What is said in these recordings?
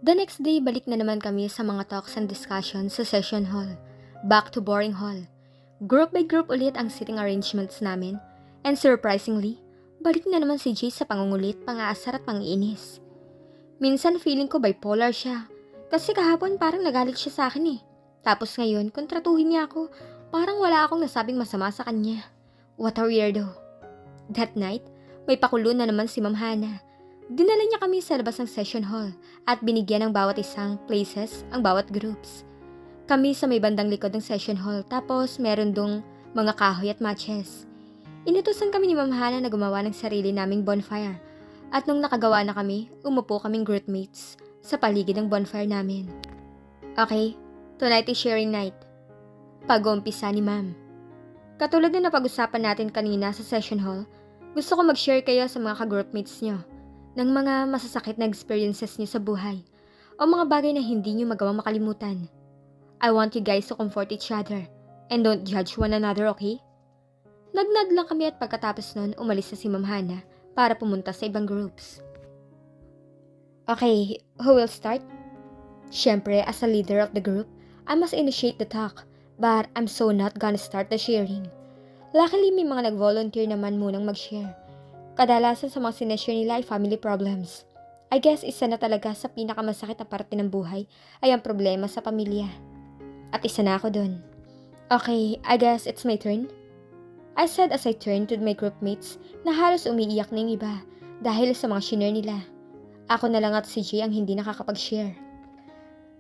The next day, balik na naman kami sa mga talks and discussions sa session hall. Back to boring hall. Group by group ulit ang sitting arrangements namin. And surprisingly, balik na naman si Jay sa pangungulit, pangaasar at pangiinis. Minsan feeling ko bipolar siya. Kasi kahapon parang nagalit siya sa akin eh. Tapos ngayon, kontratuhin niya ako. Parang wala akong nasabing masama sa kanya. What a weirdo. That night, may pakulo na naman si Ma'am Hana. Dinala niya kami sa labas ng session hall at binigyan ng bawat isang places ang bawat groups. Kami sa may bandang likod ng session hall tapos meron dong mga kahoy at matches. Inutusan kami ni Ma'am Hana na gumawa ng sarili naming bonfire at nung nakagawa na kami, umupo kaming groupmates sa paligid ng bonfire namin. Okay, tonight is sharing night. Pag-uumpisa ni Ma'am. Katulad na napag-usapan natin kanina sa session hall, gusto ko mag-share kayo sa mga ka-groupmates nyo ng mga masasakit na experiences niyo sa buhay o mga bagay na hindi niyo magawang makalimutan. I want you guys to comfort each other and don't judge one another, okay? Nagnad lang kami at pagkatapos nun, umalis na si Ma'am Hana para pumunta sa ibang groups. Okay, who will start? Siyempre, as a leader of the group, I must initiate the talk, but I'm so not gonna start the sharing. Luckily, may mga nag-volunteer naman munang mag-share. Kadalasan sa mga sineshare nila ay family problems. I guess isa na talaga sa pinakamasakit na parte ng buhay ay ang problema sa pamilya. At isa na ako dun. Okay, I guess it's my turn. I said as I turned to my groupmates na halos umiiyak na yung iba dahil sa mga shinare nila. Ako na lang at si Jay ang hindi nakakapag-share.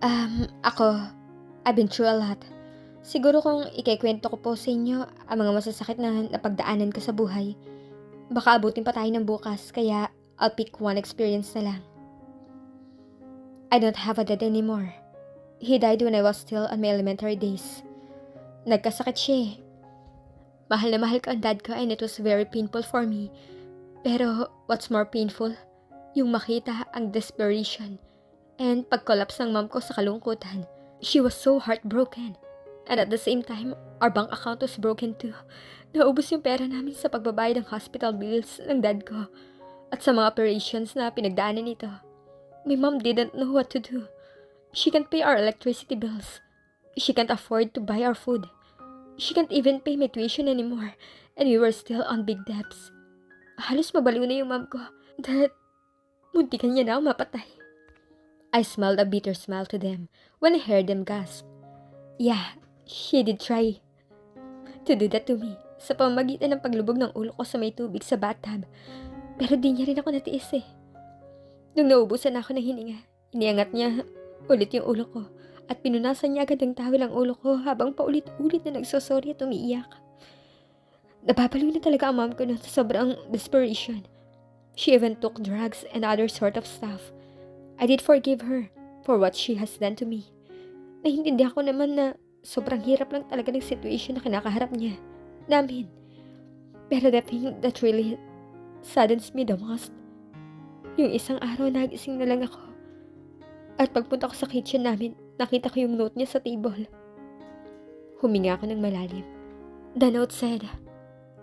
I've been through a lot. Siguro kung ikikwento ko po sa inyo ang mga masasakit na napagdaanan ko sa buhay, baka abutin pa tayo ng bukas, kaya I'll pick one experience na lang. I don't have a dad anymore. He died when I was still on my elementary days. Nagkasakit siya eh. Mahal na mahal ko ang dad ko and it was very painful for me. Pero what's more painful, yung makita ang desperation and pag-collapse ng mom ko sa kalungkutan. She was so heartbroken. And at the same time, our bank account was broken too. Naubos yung pera namin sa pagbabayad ng hospital bills ng dad ko at sa mga operations na pinagdaanan nito. My mom didn't know what to do. She can't pay our electricity bills. She can't afford to buy our food. She can't even pay my tuition anymore. And we were still on big debts. Halos mabaliw na yung mom ko that muntikan niya na ako mapatay. I smiled a bitter smile to them when I heard them gasp. Yeah, she did try to do that to me sa pamamagitan ng paglubog ng ulo ko sa may tubig sa bathtub. Pero di niya rin ako natiis eh. Nung naubusan ako ng hininga, iniangat niya ulit yung ulo ko at pinunasan niya agad ng tawel ang ulo ko habang paulit-ulit na nagsosorry at umiiyak. Napapaliw na talaga ang mom ko nun sa sobrang desperation. She even took drugs and other sort of stuff. I did forgive her for what she has done to me. Naintindihan ko naman na sobrang hirap lang talaga ng situation na kinakaharap niya namin. Pero the thing that really saddens me the most, yung isang araw nagising na lang ako. At pagpunta ko sa kitchen namin, nakita ko yung note niya sa table. Huminga ako ng malalim. The note said,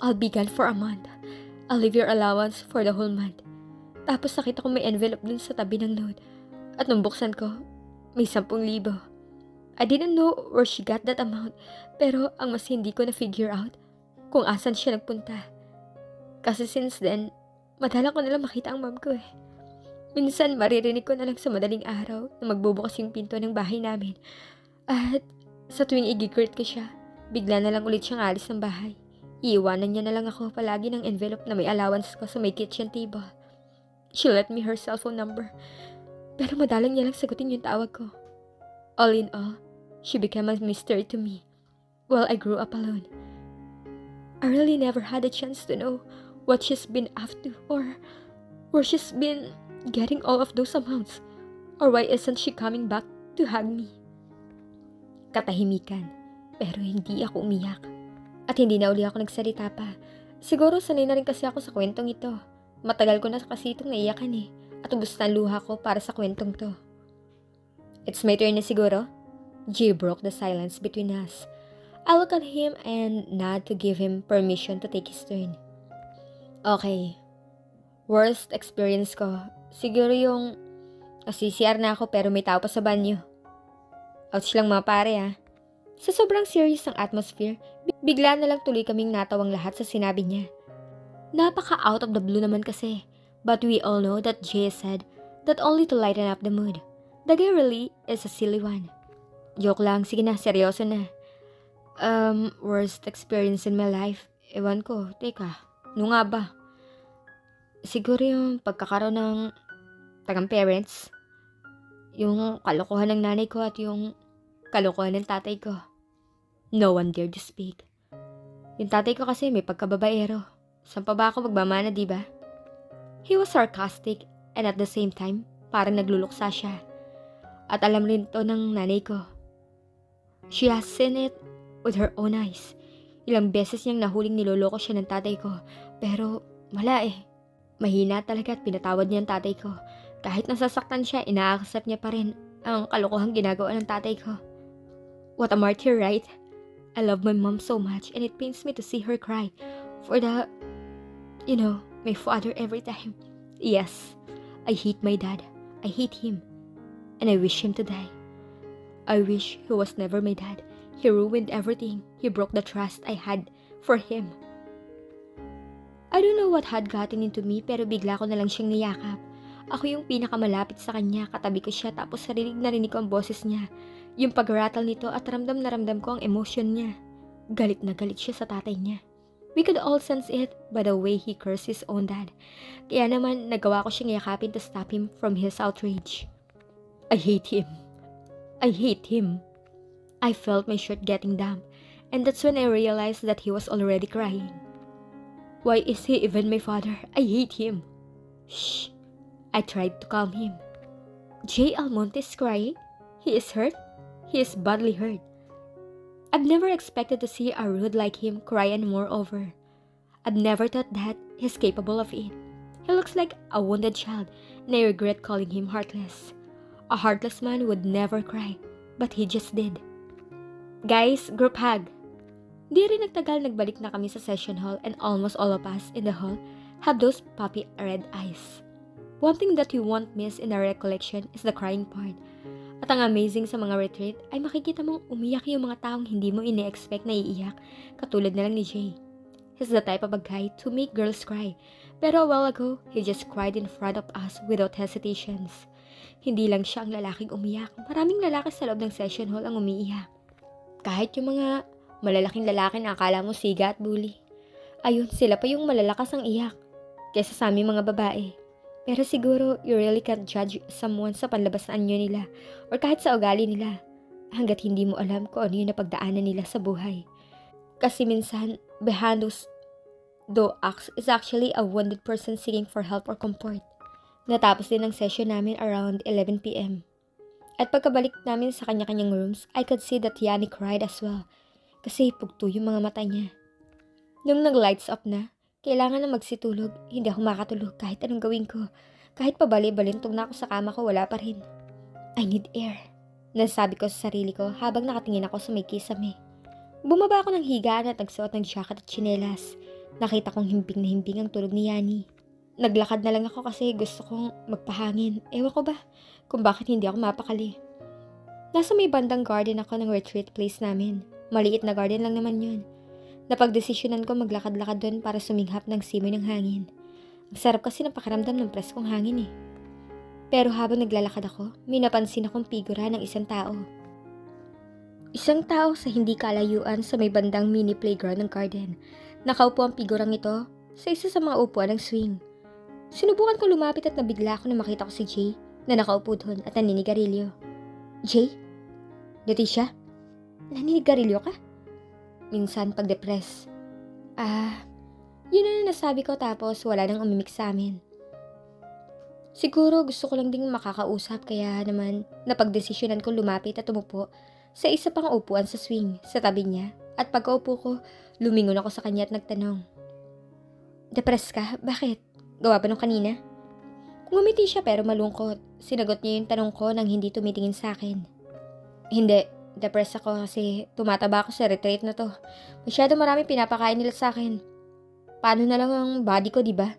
I'll be gone for a month. I'll leave your allowance for the whole month. Tapos nakita ko may envelope dun sa tabi ng note. At nung buksan ko, may 10,000. I didn't know where she got that amount, pero ang mas hindi ko na-figure out kung asan siya nagpunta. Kasi since then, madalang ko nalang makita ang mom ko eh. Minsan maririnig ko na lang sa madaling araw na magbubukas yung pinto ng bahay namin. At sa tuwing i-greet ko siya, bigla na lang ulit siyang alis ng bahay. Iiwanan niya na lang ako palagi ng envelope na may allowance ko sa may kitchen table. She left me her cellphone number, pero madalang niya lang sagutin yung tawag ko. All in all, she became a mystery to me while I grew up alone. I really never had a chance to know what she's been up to or where she's been getting all of those amounts or why isn't she coming back to hug me. Katahimikan, pero hindi ako umiyak. At hindi na uli ako nagsalita pa. Siguro sanay na rin kasi ako sa kwentong ito. Matagal ko na kasi itong naiyakan eh. At ubos na ang luha ko para sa kwentong to. It's my turn na siguro. Jay broke the silence between us. I look at him and nod to give him permission to take his turn. Okay. Worst experience ko, siguro yung CCR na ako pero may tao pa sa banyo. Ouch lang mga pare ah. Sa sobrang serious ng atmosphere, bigla na lang tuloy kaming natawang lahat sa sinabi niya. Napaka out of the blue naman kasi. But we all know that Jay said that only to lighten up the mood. The guy really is a silly one. Joke lang, sige na, seryoso na. Worst experience in my life. Ewan ko, teka, ano nga ba? Siguro yung pagkakaroon ng tagang parents. Yung kalokohan ng nanay ko at yung kalokohan ng tatay ko. No one dared to speak. Yung tatay ko kasi may pagkababaero. Saan pa ba ako magmamana, diba? He was sarcastic and at the same time, parang nagluluksa siya. At alam rin to ng nanay ko. She has seen it with her own eyes. Ilang beses niyang nahuling niloloko siya ng tatay ko. Pero wala eh. Mahina talaga at pinatawad niya ang tatay ko. Kahit nasasaktan siya, ina-accept niya pa rin ang kalokohang ginagawa ng tatay ko. What a martyr, right? I love my mom so much and it pains me to see her cry for my father every time. Yes, I hate my dad. I hate him. And I wish him to die. I wish he was never my dad. He ruined everything. He broke the trust I had for him. I don't know what had gotten into me pero bigla ko na lang siyang niyakap. Ako yung pinakamalapit sa kanya, katabi ko siya tapos narinig ko ang boses niya. Yung pag-rattle nito at ramdam na ramdam ko ang emotion niya. Galit na galit siya sa tatay niya. We could all sense it by the way he cursed his own dad. Kaya naman nagawa ko siyang yakapin to stop him from his outrage. I hate him. I hate him. I felt my shirt getting damp and that's when I realized that he was already crying. Why is he even my father? I hate him. Shh. I tried to calm him. Jay Almonte is crying? He is hurt? He is badly hurt. I've never expected to see a rude like him cry and moreover. I've never thought that he's capable of it. He looks like a wounded child and I regret calling him heartless. A heartless man would never cry, but he just did. Guys, group hug. Di rin nagtagal nagbalik na kami sa session hall and almost all of us in the hall have those puppy red eyes. One thing that you won't miss in the recollection is the crying part. At ang amazing sa mga retreat ay makikita mong umiyak yung mga taong hindi mo ine-expect na iiyak, katulad na lang ni Jay. He's the type of a guy to make girls cry, pero a while ago, he just cried in front of us without hesitations. Hindi lang siya ang lalaking umiyak, maraming lalaki sa loob ng session hall ang umiiyak. Kahit yung mga malalaking lalaki na akala mo siga at bully. Ayun, sila pa yung malalakas ang iyak, kaysa sa aming mga babae. Pero siguro, you really can't judge someone sa panlabas na anyo nila or kahit sa ugali nila hanggat hindi mo alam kung ano yung napagdaanan nila sa buhay. Kasi minsan, behind those acts is actually a wounded person seeking for help or comfort. Natapos din ang session namin around 11 p.m. At pagkabalik namin sa kanya-kanyang rooms, I could see that Yanni cried as well kasi pugto yung mga mata niya. Nung nag-lights up na, kailangan na magsitulog, hindi ako makatulog kahit anong gawin ko. Kahit pabali-balintog na ako sa kama ko, wala pa rin. I need air. Nasabi ko sa sarili ko habang nakatingin ako sa may kisame. Bumaba ako ng higaan at nagsuot ng jacket at tsinelas. Nakita kong himbing na himbing ang tulog ni Yani. Naglakad na lang ako kasi gusto kong magpahangin. Ewan ko ba kung bakit hindi ako mapakali. Nasa may bandang garden ako ng retreat place namin. Maliit na garden lang naman yun. Napagdesisyonan ko maglakad-lakad doon para suminghap ng simoy ng hangin. Ang sarap kasi ng pakiramdam ng preskong hangin eh. Pero habang naglalakad ako, may napansin akong figura ng isang tao. Isang tao sa hindi kalayuan sa may bandang mini playground ng garden. Nakaupo ang figurang ito sa isa sa mga upuan ng swing. Sinubukan ko lumapit at nabigla ako na makita ko si Jay na nakaupo doon at naninigarilyo. Jay? Leticia? Naninigarilyo ka? Minsan pag-depress. Yun na nasabi ko tapos wala nang umimik sa amin. Siguro gusto ko lang ding makakausap kaya naman napagdesisyonan ko lumapit at umupo sa isa pang upuan sa swing sa tabi niya at pagkaupo ko, lumingon ako sa kanya at nagtanong. Depressed ka? Bakit? Gawa ba nung kanina? Ngumiti siya pero malungkot. Sinagot niya yung tanong ko nang hindi tumitingin sa akin. Hindi. Depressed ako kasi tumataba ako sa retreat na to. Masyado marami pinapakain nila sa akin. Paano na lang ang body ko, diba?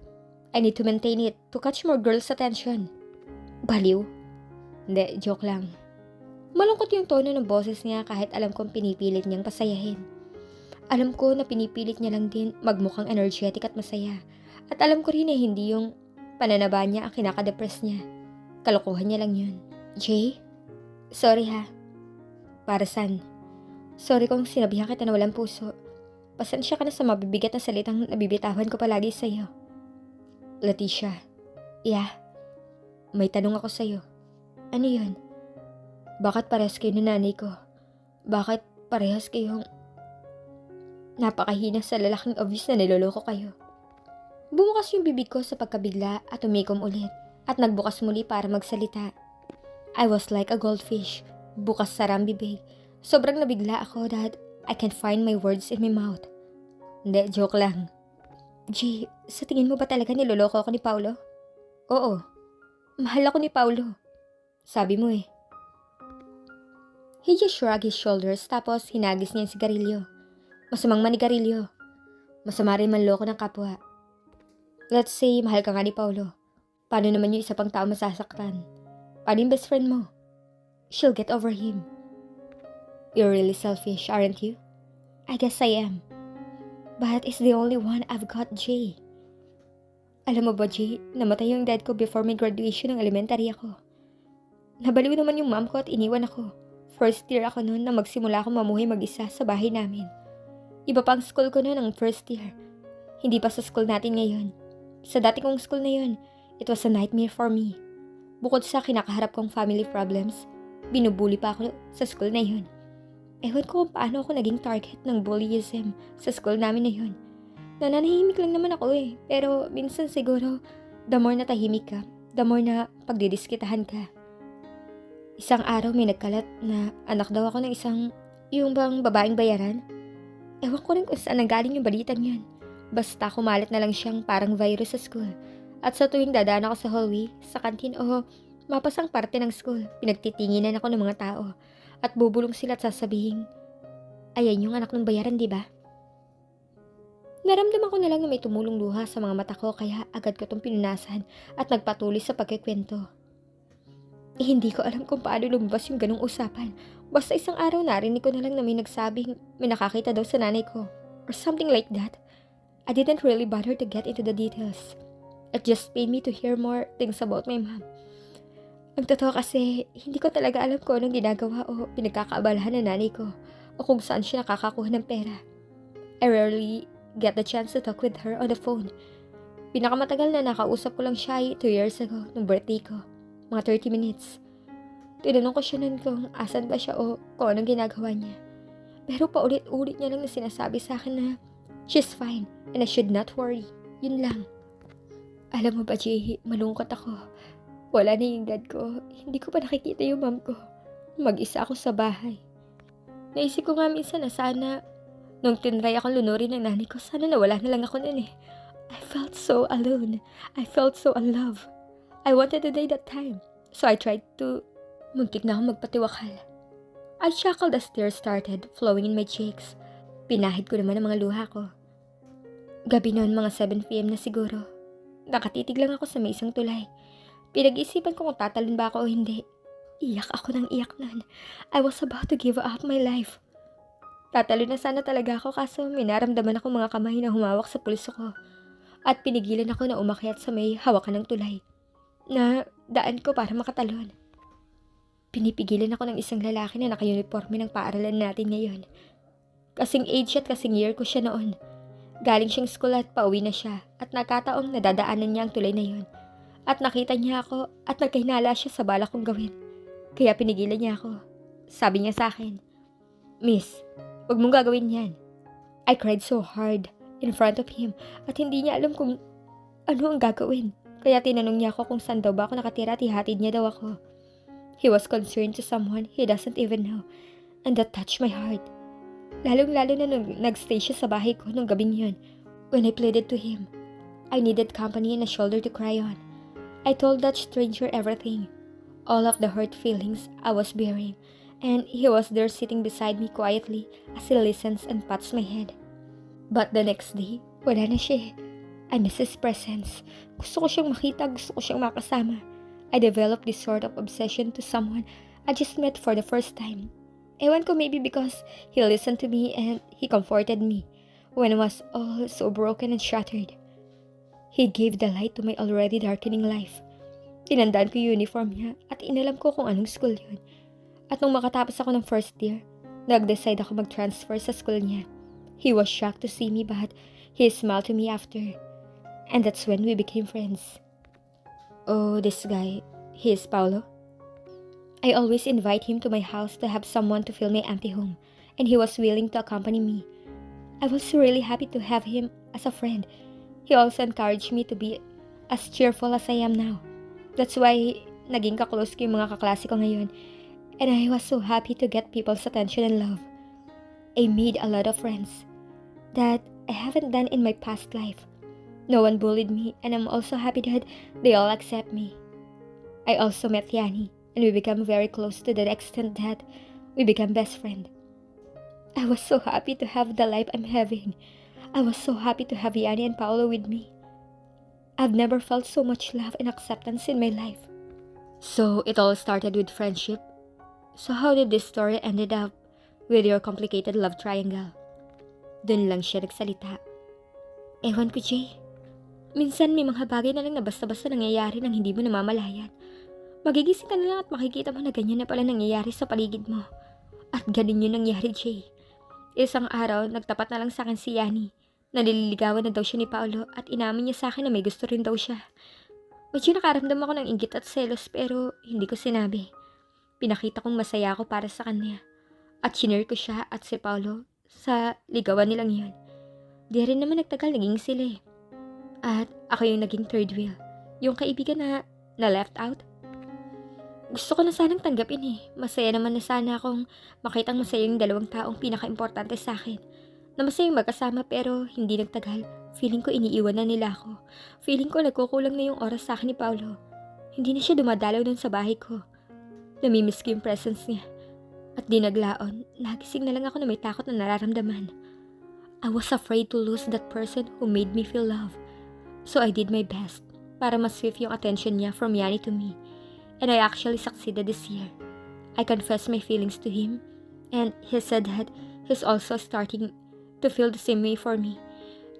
I need to maintain it to catch more girls' attention. Baliw. Hindi, joke lang. Malungkot yung tono ng boses niya kahit alam kong pinipilit niyang pasayahin. Alam ko na pinipilit niya lang din magmukhang energetic at masaya. At alam ko rin na hindi yung pananaba niya ang kinakadepress niya. Kalokohan niya lang yun. Jay? Sorry ha. Para saan? Sorry kung sinabihan kita na walang puso. Pasensya ka na sa mabibigat na salitang nabibitawan ko palagi sa'yo. Leticia. Yeah. May tanong ako sa'yo. Ano yun? Bakit parehas kayo ng nanay ko? Bakit parehas kayong napakahina sa lalaking obvious na niloloko kayo? Bumukas yung bibig ko sa pagkabigla at umikom ulit at nagbukas muli para magsalita. I was like a goldfish. Bukas sarang bibig. Sobrang nabigla ako that I can't find my words in my mouth. Hindi, joke lang. G, sa tingin mo ba talaga niloloko ako ni Paulo? Oo. Mahal ako ni Paulo. Sabi mo eh. He just shrugged his shoulders tapos hinagis niya yung sigarilyo. Masamang manigarilyo. Masama rin manloko ng kapwa. Let's say, mahal ka nga ni Paulo. Paano naman yung isa pang tao masasaktan? Paano yung best friend mo? She'll get over him. You're really selfish, aren't you? I guess I am. But it's the only one I've got, Jay. Alam mo ba, Jay, namatay yung dad ko before my graduation ng elementary ako. Nabaliw naman yung mom ko at iniwan ako. First year ako noon na magsimula akong mamuhay mag-isa sa bahay namin. Iba pa ang school ko noon ng first year. Hindi pa sa school natin ngayon. Sa dati kong school na yun, it was a nightmare for me. Bukod sa kinakaharap kong family problems, binubuli pa ako sa school na yun. Ewan ko kung paano ako naging target ng bullyism sa school namin na yun. Nananahimik lang naman ako eh, pero minsan siguro, the more na tahimik ka, the more na pagdidiskitahan ka. Isang araw may nagkalat na anak daw ako ng isang, yung bang babaeng bayaran? Ewan ko rin kung saan nanggaling yung balitang yun. Basta kumalat na lang siyang parang virus sa school. At sa tuwing dadaan ako sa hallway, sa kantin o mapasang parte ng school, pinagtitinginan ako ng mga tao. At bubulong sila at sasabihin, ayan yung anak ng bayaran, di ba? Naramdaman ko na lang na may tumulong luha sa mga mata ko kaya agad ko itong pinunasan at nagpatuloy sa pagkikwento. Hindi ko alam kung paano lumabas yung ganong usapan. Basta isang araw narinig ko na lang na may nagsabing may nakakita daw sa nanay ko. Or something like that. I didn't really bother to get into the details. It just pained me to hear more things about my mom. Ang totoo kasi, hindi ko talaga alam kung anong ginagawa o pinagkakaabalahan ng nanay ko o kung saan siya nakakakuha ng pera. I rarely get the chance to talk with her on the phone. Pinakamatagal na nakausap ko lang siya 2 years ago, nung birthday ko. Mga 30 minutes. Tinanong ko siya nun kung asan ba siya o kung anong ginagawa niya. Pero paulit-ulit niya lang na sinasabi sa akin na she's fine and I should not worry. Yun lang. Alam mo ba, Jay, malungkot ako. Wala na yung dad ko. Hindi ko pa nakikita yung mom ko. Mag-isa ako sa bahay. Naisip ko nga minsan na sana, nung tinry akong lunurin ng nanay ko, sana nawala na lang ako nun eh. I felt so alone. I felt so unloved. I wanted to die that time. So I tried to, muntik na akong magpatiwakal. I chuckled as tears started flowing in my cheeks. Pinahid ko naman ang mga luha ko. Gabi noon mga 7 p.m. na siguro. Nakatitig lang ako sa may isang tulay. Pinag-isipan ko kung tatalon ba ako o hindi. Iyak ako ng iyak nun. I was about to give up my life. Tatalo na sana talaga ako kaso may naramdaman ako mga kamay na humawak sa pulso ko. At pinigilan ako na umakyat sa may hawakan ng tulay. Na daan ko para makatalon. Pinipigilan ako ng isang lalaki na naka-uniforme ng paaralan natin ngayon. Kasing age at kasing year ko siya noon. Galing siyang school at pauwi na siya at nakataong nadadaanan niya ang tulay na yun. At nakita niya ako at nagkahinala siya sa balak kong gawin. Kaya pinigilan niya ako. Sabi niya sa akin, Miss, huwag mong gagawin yan. I cried so hard in front of him at hindi niya alam kung ano ang gagawin. Kaya tinanong niya ako kung saan daw ba ako nakatira at ihatid niya daw ako. He was concerned to someone he doesn't even know. And that touched my heart. Lalong-lalo na nung nagstay siya sa bahay ko nung gabing yun. When I pleaded to him, I needed company and a shoulder to cry on. I told that stranger everything. All of the hurt feelings I was bearing. And he was there sitting beside me quietly as he listens and pats my head. But the next day, wala na siya. I miss his presence. Gusto ko siyang makita, gusto ko siyang makasama. I developed this sort of obsession to someone I just met for the first time. Ewan ko, maybe because he listened to me and he comforted me when I was all so broken and shattered. He gave the light to my already darkening life. Tinandaan ko yung uniform niya at inalam ko kung anong school yun. At nung makatapos ako ng first year, nag-decide ako mag-transfer sa school niya. He was shocked to see me but he smiled to me after. And that's when we became friends. Oh, this guy, he is Paulo. I always invite him to my house to have someone to fill my empty home, and he was willing to accompany me. I was really happy to have him as a friend. He also encouraged me to be as cheerful as I am now. That's why naging kaklose ko yung mga kaklase ko ngayon, and I was so happy to get people's attention and love. I made a lot of friends that I haven't done in my past life. No one bullied me, and I'm also happy that they all accept me. I also met Yanni, and we became very close to the extent that we became best friends. I was so happy to have the life I'm having. I was so happy to have Yanni and Paolo with me. I've never felt so much love and acceptance in my life. So it all started with friendship. So how did this story ended up with your complicated love triangle? Dun lang siya nagsalita. Ewan ko, Jay. Minsan may mga bagay na lang na basta-basta nangyayari nang hindi mo namamalayan. Magigising ka na lang at makikita mo na ganyan na pala nangyayari sa paligid mo. At ganun yun nangyari, Jay. Isang araw, nagtapat na lang sa akin si Yanni. Naliligawan na daw siya ni Paolo at inamin niya sa akin na may gusto rin daw siya. Medyo nakaramdam ako ng inggit at selos pero hindi ko sinabi. Pinakita kong masaya ako para sa kanya. At sinare ko siya at si Paolo sa ligawan nilang yun. Di rin naman nagtagal, naging sila eh. At ako yung naging third wheel. Yung kaibigan na left out. Gusto ko na sanang tanggapin eh. Masaya naman na sana akong makitang masaya yung dalawang taong pinaka-importante sa akin. Na masayang magkasama pero hindi nagtagal. Feeling ko iniiwan na nila ako. Feeling ko nagkukulang na yung oras sa akin ni Paolo. Hindi na siya dumadalaw dun sa bahay ko. Namimiss ko yung presence niya. At di naglaon, nagising na lang ako na may takot na nararamdaman. I was afraid to lose that person who made me feel love. So I did my best para ma-swift yung attention niya from Yanni to me. And I actually succeeded this year. I confessed my feelings to him, and he said that he's also starting to feel the same way for me.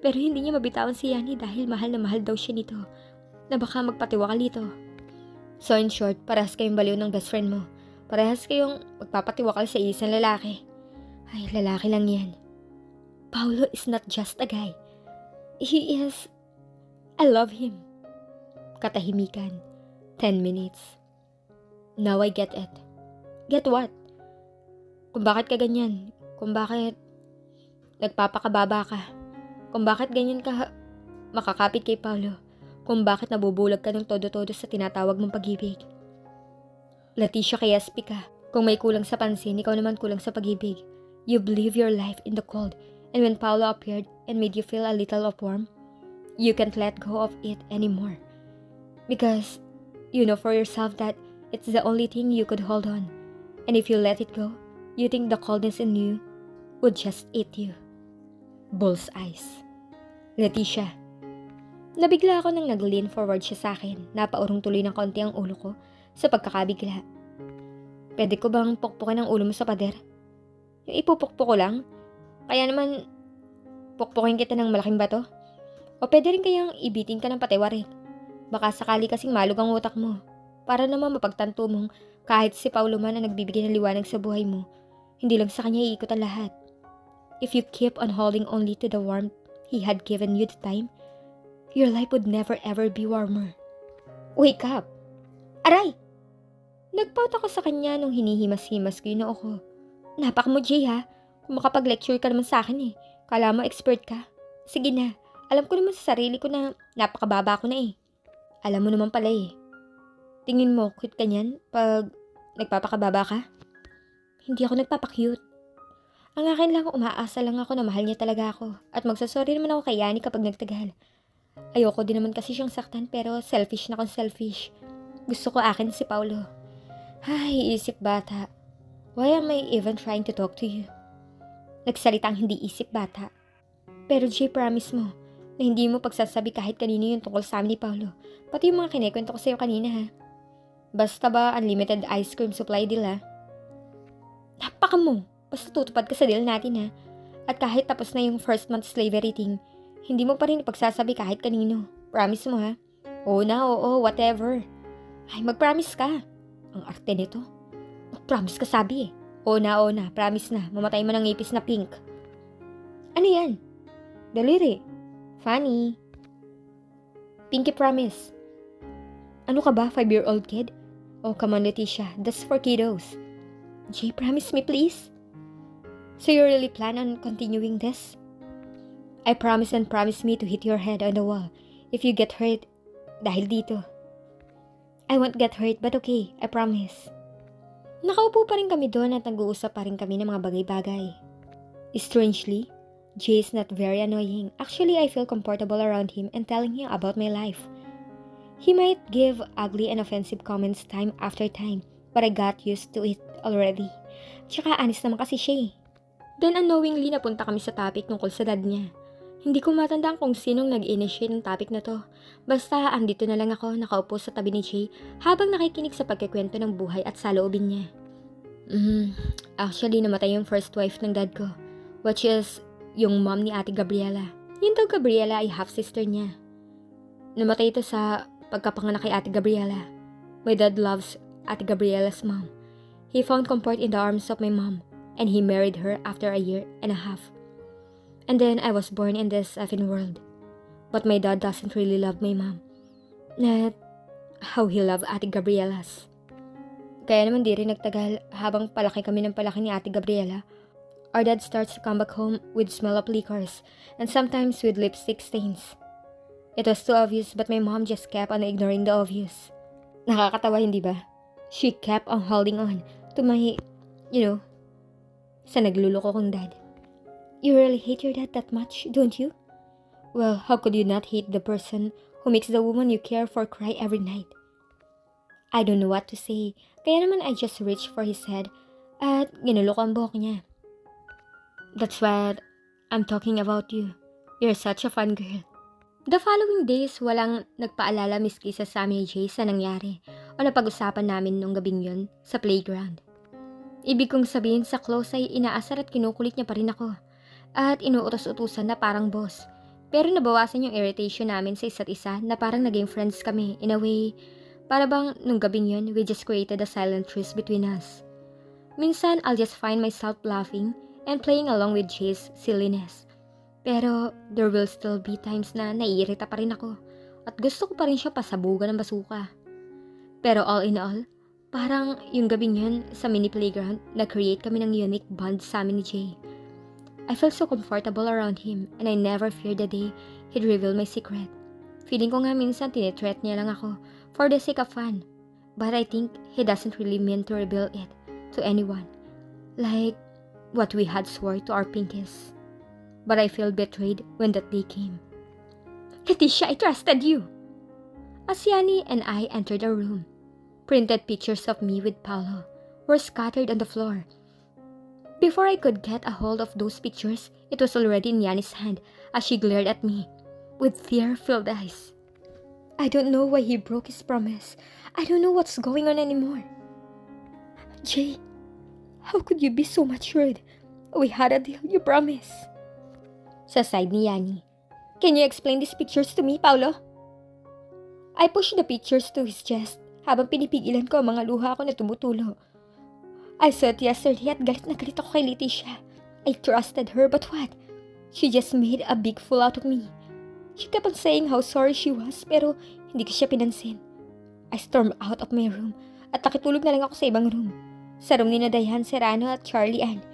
Pero hindi niya mabitawan si Yanni dahil mahal na mahal daw siya nito, na baka magpatiwakal ito. So in short, parehas kayong baliw ng best friend mo. Parehas kayong magpapatiwakal sa isang lalaki. Ay, lalaki lang yan. Paolo is not just a guy. He is... I love him. Katahimikan. 10 minutes. Now I get it. Get what? Kung bakit ka ganyan. Kung bakit nagpapakababa ka. Kung bakit ganyan ka makakapit kay Paolo. Kung bakit nabubulag ka ng todo-todo sa tinatawag mong pag-ibig. Leticia, kaya speak ka. Kung may kulang sa pansin, ikaw naman kulang sa pag-ibig. You believe your life in the cold. And when Paolo appeared and made you feel a little of warmth, you can't let go of it anymore. Because you know for yourself that it's the only thing you could hold on. And if you let it go, you think the coldness in you would just eat you. Bull's eyes. Leticia. Nabigla ako nang nag-lean forward siya sa akin. Napaurong tuloy ng konti ang ulo ko sa pagkakabigla. Pwede ko bang pukpukin ang ulo mo sa pader? Yung ipupukpuk ko lang? Kaya naman, pukpukin kita ng malaking bato? O pwede rin kayang ibitin ka ng patiwarik? Baka sakali kasing malug ang utak mo. Para naman mapagtanto mong kahit si Paulo man ang nagbibigay ng liwanag sa buhay mo, hindi lang sa kanya iikot ang lahat. If you keep on holding only to the warmth he had given you the time, your life would never ever be warmer. Wake up! Aray! Nagpaut ako sa kanya nung hinihimas-himas ko yung noo ko. Napak mo, Jay, ha? Kung makapag-lecture ka naman sa akin eh. Kala mo expert ka? Sige na. Alam ko naman sa sarili ko na napakababa ko na eh. Alam mo naman pala eh. Tingin mo, cute ka niyan pag nagpapakababa ka? Hindi ako nagpapakyute. Ang akin lang, umaasa lang ako na mahal niya talaga ako. At magsasorry naman ako kay Yani kapag nagtagal. Ayoko din naman kasi siyang saktan pero selfish na akong selfish. Gusto ko akin si Paulo. Ay, isip bata. Why am I even trying to talk to you? Nagsalitang hindi isip bata. Pero Jay, promise mo na hindi mo pagsasabi kahit kanino yung tungkol sa amin ni Paulo. Pati yung mga kinikwento ko sa'yo kanina ha. Basta ba unlimited ice cream supply deal ha? Napaka mo! Basta tutupad ka sa deal natin ha. At kahit tapos na yung first month slavery thing, hindi mo pa rin ipagsasabi kahit kanino. Promise mo ha? Oo na, oo, whatever. Ay, mag-promise ka. Ang arte nito. Mag-promise ka sabi eh. Oo na, promise na. Mamatay mo ng ipis na pink. Ano yan? Daliri. Funny. Pinky promise. Ano ka ba, 5-year-old kid? Oh, come on, Leticia. That's for kiddos. Jay, promise me, please. So you really plan on continuing this? I promise and promise me to hit your head on the wall if you get hurt dahil dito. I won't get hurt, but okay, I promise. Nakaupo pa rin kami doon at nag-uusap pa rin kami ng mga bagay-bagay. Strangely, Jay is not very annoying. Actually, I feel comfortable around him and telling him about my life. He might give ugly and offensive comments time after time, but I got used to it already. Tsaka honest naman kasi siya eh. Then unknowingly napunta kami sa topic tungkol sa dad niya. Hindi ko matandaan kung sinong nag-initiate ng topic na to. Basta andito na lang ako nakaupo sa tabi ni Jay habang nakikinig sa pagkikwento ng buhay at saloobin niya. Actually namatay yung first wife ng dad ko, which is yung mom ni Ate Gabriela. Yung daw Gabriela ay half-sister niya. Namatay ito sa pagkapanganak kay Ate Gabriela. My dad loves Ate Gabriela's mom. He found comfort in the arms of my mom. And he married her after a year and a half. And then I was born in this effing world. But my dad doesn't really love my mom. Not how he loved Ate Gabriela's. Kaya naman di rin nagtagal habang palaki kami ng palaki ni Ate Gabriela. Our dad starts to come back home with smell of liquors and sometimes with lipstick stains. It was too obvious but my mom just kept on ignoring the obvious. Nakakatawa hindi ba? She kept on holding on to my, sa nagluloko kong dad. You really hate your dad that much, don't you? Well, how could you not hate the person who makes the woman you care for cry every night? I don't know what to say, kaya naman I just reached for his head at ginulo ko ang buhok niya. That's what I'm talking about you. You're such a fun girl. The following days, walang nagpaalala miski sa amin ni Jay sa nangyari o napag-usapan namin nung gabing yun sa playground. Ibig kong sabihin sa close ay inaasar at kinukulit niya pa rin ako at inuutos-utusan na parang boss. Pero nabawasan yung irritation namin sa isa't isa na parang naging friends kami in a way. Para bang nung gabing yun, we just created a silent truce between us. Minsan, I'll just find myself laughing and playing along with Jay's silliness. Pero there will still be times na naiirita pa rin ako at gusto ko pa rin siya pasabugan ng basuka. Pero all in all, parang yung gabing yun sa mini playground, nag-create kami ng unique bond sa amin ni Jay. I felt so comfortable around him and I never feared the day he'd reveal my secret. Feeling ko nga minsan tinitreat niya lang ako for the sake of fun. But I think he doesn't really mean to reveal it to anyone. Like what we had swore to our pinkies. But I feel betrayed when that day came. Leticia, I trusted you! As Yani and I entered the room, printed pictures of me with Paolo were scattered on the floor. Before I could get a hold of those pictures, it was already in Yanni's hand as she glared at me with fear-filled eyes. I don't know why he broke his promise. I don't know what's going on anymore. Jay, how could you be so matured? We had a deal, you promise. Sa side ni Yani. Can you explain these pictures to me, Paolo? I pushed the pictures to his chest habang pinipigilan ko ang mga luha ko na tumutulo. I saw it yesterday at galit na galit ako kay Leticia. I trusted her, but what? She just made a big fool out of me. She kept on saying how sorry she was, pero hindi ko siya pinansin. I stormed out of my room at nakitulog na lang ako sa ibang room. Sa room ni Dayan, Serrano at Charlie Ann.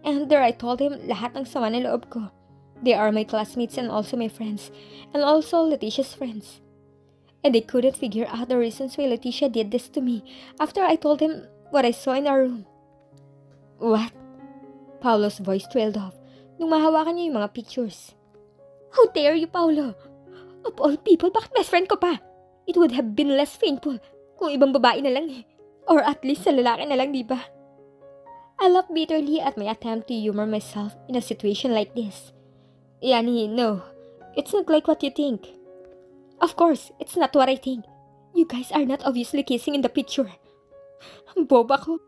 And there I told him lahat ng sama ng loob ko. They are my classmates and also my friends, and also Leticia's friends. And they couldn't figure out the reasons why Leticia did this to me after I told him what I saw in our room. What? Paolo's voice trailed off nung mahawakan niya yung mga pictures. How dare you, Paolo? Of all people, bakit best friend ko pa? It would have been less painful kung ibang babae na lang eh. Or at least sa lalaki na lang, di ba? I laughed bitterly at my attempt to humor myself in a situation like this. Yani, no. It's not like what you think. Of course, it's not what I think. You guys are not obviously kissing in the picture. Ang boba ko.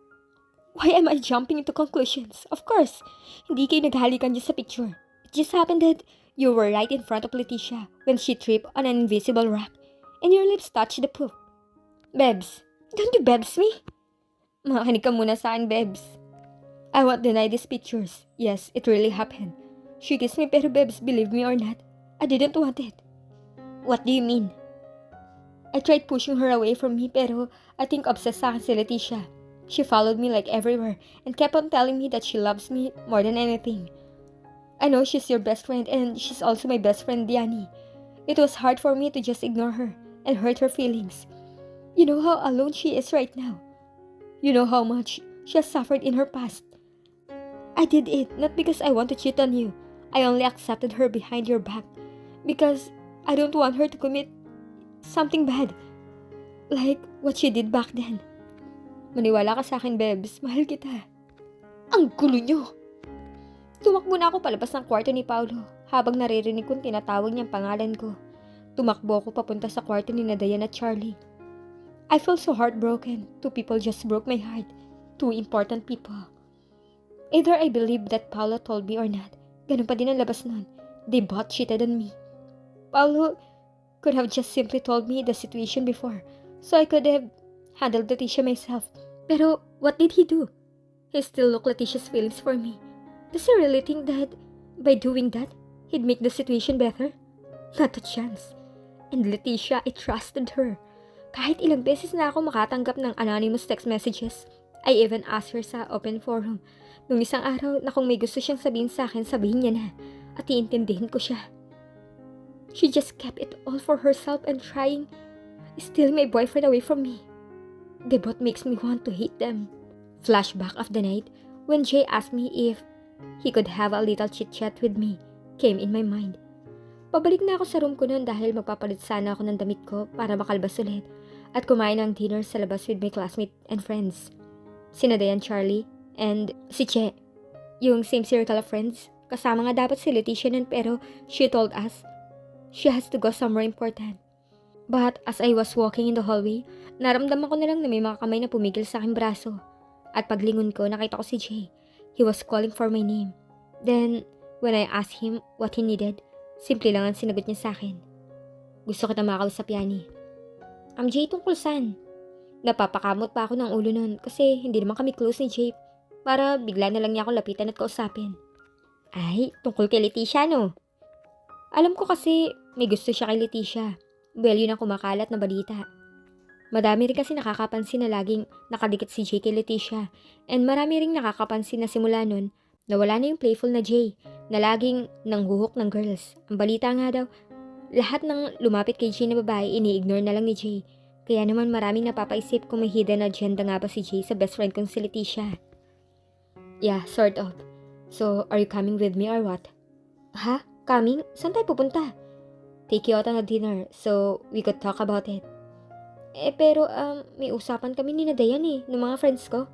Why am I jumping into conclusions? Of course, hindi kayo naghalikan dyan sa picture. It just happened that you were right in front of Leticia when she tripped on an invisible rock and your lips touched the poop. Bebs, don't you bebs me? Makakinig ka muna sa akin, Bebs. I won't deny these pictures. Yes, it really happened. She kissed me pero Bebs, believe me or not, I didn't want it. What do you mean? I tried pushing her away from me pero I think obsessed sa akin si Leticia. She followed me like everywhere and kept on telling me that she loves me more than anything. I know she's your best friend and she's also my best friend, Diani. It was hard for me to just ignore her and hurt her feelings. You know how alone she is right now. You know how much she has suffered in her past. I did it not because I want to cheat on you. I only accepted her behind your back because I don't want her to commit something bad like what she did back then. Maniwala ka sa akin, Bebs. Mahal kita. Ang gulo nyo! Tumakbo na ako palabas ng kwarto ni Paulo habang naririnig kong tinatawag niyang pangalan ko. Tumakbo ako papunta sa kwarto ni Dayan at Charlie. I feel so heartbroken. Two people just broke my heart. Two important people. Either I believe that Paulo told me or not. Ganun pa din ang labas nun. They both cheated on me. Paulo could have just simply told me the situation before, so I could have handled Leticia myself. Pero what did he do? He still looked Leticia's feelings for me. Does he really think that by doing that, he'd make the situation better? Not a chance. And Leticia, I trusted her. Kahit ilang beses na ako makatanggap ng anonymous text messages, I even asked her sa open forum. Nung isang araw na kung may gusto siyang sabihin sa akin, sabihin niya na at iintindihin ko siya. She just kept it all for herself and trying steal my boyfriend away from me. They both makes me want to hate them. Flashback of the night when Jay asked me if he could have a little chit-chat with me came in my mind. Pabalik na ako sa room ko noon dahil magpapalit sana ako ng damit ko para makalabas ulit at kumain ng dinner sa labas with my classmate and friends. Sina Dayan, Charlie, and si Che. Yung same circle of friends. Kasama nga dapat si Leticia nun pero she told us she has to go somewhere important. But as I was walking in the hallway, naramdaman ko na lang na may mga kamay na pumigil sa aking braso. At paglingon ko, nakita ko si Jay. He was calling for my name. Then, when I asked him what he needed, simple lang ang sinagot niya sa akin. Gusto kita makausap, Yani. Jay, tungkol saan? Napapakamot pa ako ng ulo nun kasi hindi naman kami close ni Jay. Para bigla na lang niya ako lapitan at kausapin. Ay, tungkol kay Leticia, no? Alam ko kasi may gusto siya kay Leticia. Well, yun ang kumakalat na balita. Madami rin kasi nakakapansin na laging nakadikit si Jay kay Leticia. And marami rin nakakapansin na simula nun na wala na yung playful na Jay na laging nanghuhok ng girls. Ang balita nga daw, lahat ng lumapit kay Jay na babae ini-ignore na lang ni Jay. Kaya naman maraming napapaisip kung may hidden agenda nga ba si Jay sa best friend kong si Leticia. Yeah, sort of. So, are you coming with me or what? Ha? Coming? Saan tayo pupunta? Take you out on a dinner so we could talk about it. Pero may usapan kami ni Dayan ng mga friends ko.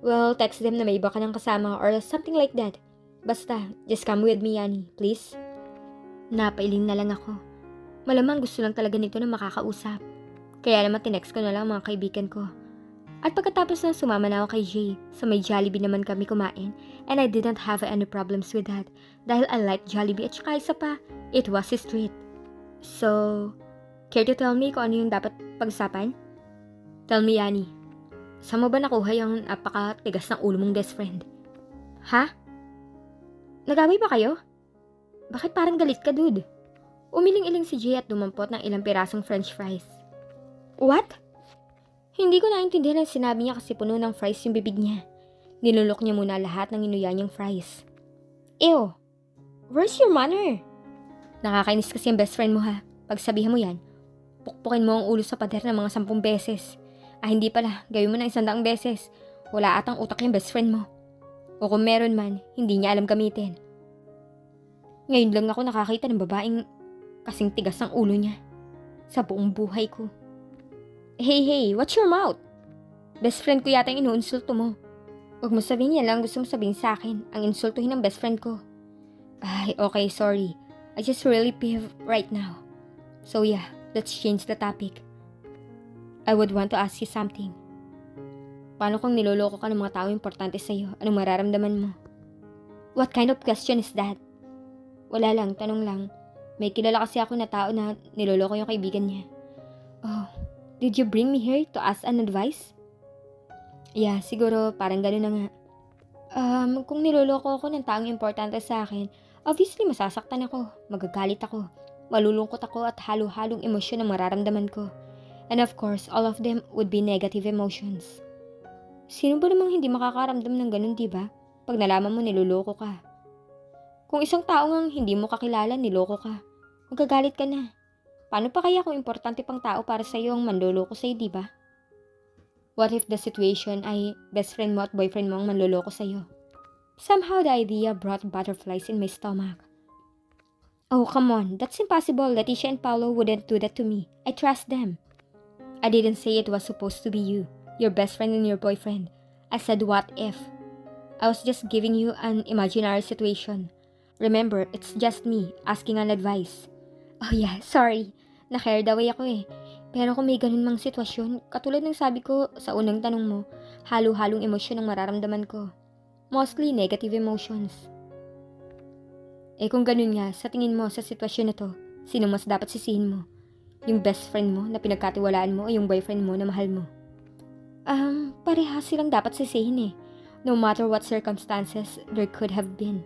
Well, text them na may iba ka ng kasama or something like that. Basta, just come with me, Yani, please. Napailing na lang ako. Malamang gusto lang talaga nito na makakausap. Kaya naman tinext ko na lang mga kaibigan ko. At pagkatapos na sumama na ako kay Jay, sa may Jollibee naman kami kumain, and I didn't have any problems with that. Dahil I like Jollibee at saka isa pa, it was his treat. So, care to tell me kung ano yung dapat pag-usapan? Tell me, Yani. Saan mo ba nakuha yung napaka-tigas ng ulo mong best friend? Ha? Nag-away ba kayo? Bakit parang galit ka, dude? Umiling-iling si Jay at dumampot ng ilang pirasong french fries. What? Hindi ko naintindihan ang sinabi niya kasi puno ng fries yung bibig niya. Nilulok niya muna lahat ng inuya niyang fries. Ew! Where's your manner? Nakakainis kasi ang best friend mo ha. Pagsabihan mo yan, pukpukin mo ang ulo sa pader ng mga 10 beses. Hindi pala, gawin mo ng 100 beses. Wala atang utak yung best friend mo. O kung meron man, hindi niya alam gamitin. Ngayon lang ako nakakita ng babaeng kasing tigas ang ulo niya. Sa buong buhay ko. Hey, watch your mouth. Best friend ko yata yung inuinsulto mo. Huwag mo sabihin yan lang gusto mo sabihin sa akin, ang insultuhin ng best friend ko. Ay, okay, sorry. I just really peeved right now. So yeah, let's change the topic. I would want to ask you something. Paano kung niloloko ka ng mga tao importante sa'yo? Anong mararamdaman mo? What kind of question is that? Wala lang, tanong lang. May kilala kasi ako na tao na niloloko yung kaibigan niya. Oh, did you bring me here to ask an advice? Yeah, siguro parang gano'n na nga. Kung niloloko ako ng taong importante sa akin, obviously masasaktan ako, magagalit ako, malulungkot ako at halo-halong emosyon ang mararamdaman ko. And of course, all of them would be negative emotions. Sino ba namang hindi makakaramdam ng ganun, diba? Pag nalaman mo niloloko ka. Kung isang tao ngang hindi mo kakilala, niloko ka, magagalit ka na. Paano pa kaya kung importante pang tao para sa'yo ang manloloko sa'yo, diba? What if the situation ay best friend mo at boyfriend mo ang manloloko sa'yo? Somehow the idea brought butterflies in my stomach. Oh, come on. That's impossible. Leticia and Paolo wouldn't do that to me. I trust them. I didn't say it was supposed to be you, your best friend and your boyfriend. I said what if. I was just giving you an imaginary situation. Remember, it's just me asking an advice. Oh yeah, sorry. Na-carried away ako eh. Pero kung may ganun mang sitwasyon, katulad ng sabi ko sa unang tanong mo, halo-halong emosyon ang mararamdaman ko. Mostly negative emotions. Eh kung ganun nga, sa tingin mo sa sitwasyon na to, sino mas dapat sisihin mo? Yung best friend mo na pinagkatiwalaan mo o yung boyfriend mo na mahal mo? Parehas silang dapat sisihin eh. No matter what circumstances there could have been.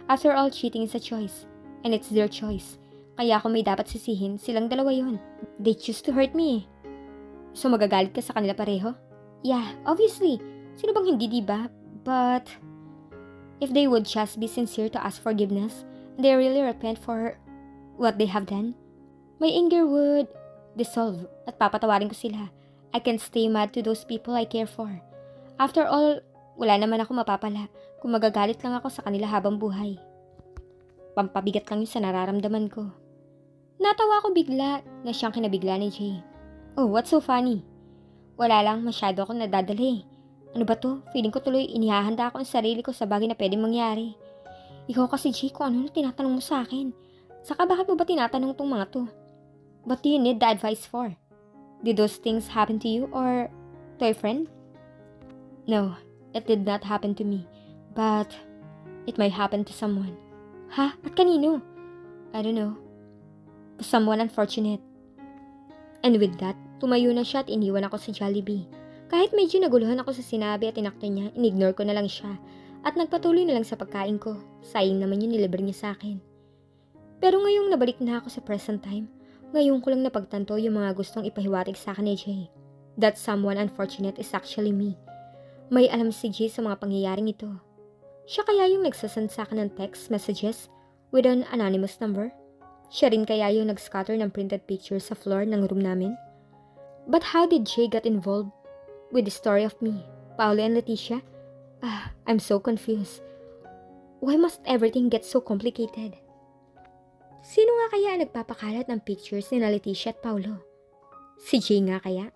After all, cheating is a choice. And it's their choice. Kaya kung may dapat sisihin, silang dalawa yun. They choose to hurt me eh. So magagalit ka sa kanila pareho? Yeah, obviously. Sino bang hindi, diba? But if they would just be sincere to ask forgiveness, and they really repent for what they have done, my anger would dissolve at papatawarin ko sila. I can stay mad to those people I care for. After all, wala naman ako mapapala kung magagalit lang ako sa kanila habang buhay. Pampabigat lang yun sa nararamdaman ko. Natawa ko bigla na siyang kinabigla ni Jay. Oh, what's so funny? Wala lang, masyado akong nadadala eh. Ano ba to? Feeling ko tuloy inihahanda ako ang sarili ko sa bagay na pwedeng mangyari. Ikaw kasi Jay, kung ano na tinatanong mo sa akin. Saka bakit mo ba tinatanong tong mga to? What do you need the advice for? Did those things happen to you or to a friend? No, it did not happen to me. But it might happen to someone. Ha? At kanino? I don't know. Someone unfortunate. And with that, tumayo na siya at iniwan ako sa Jollibee. Kahit medyo naguluhan ako sa sinabi at inakto niya, inignore ko na lang siya at nagpatuloy na lang sa pagkain ko. Sayang naman yung nilibre niya sa akin. Pero ngayong nabalik na ako sa present time, ngayon ko lang napagtanto yung mga gustong ipahiwatig sa akin ni Jay. That someone unfortunate is actually me. May alam si Jay sa mga pangyayaring ito. Siya kaya yung nagsasend sa akin ng text messages with an anonymous number? Siya rin kaya yung nag-scatter ng printed pictures sa floor ng room namin? But how did Jay get involved with the story of me, Paolo and Leticia? I'm so confused. Why must everything get so complicated? Sino nga kaya nagpapakalat ng pictures ni Leticia at Paolo? Si Jay nga kaya?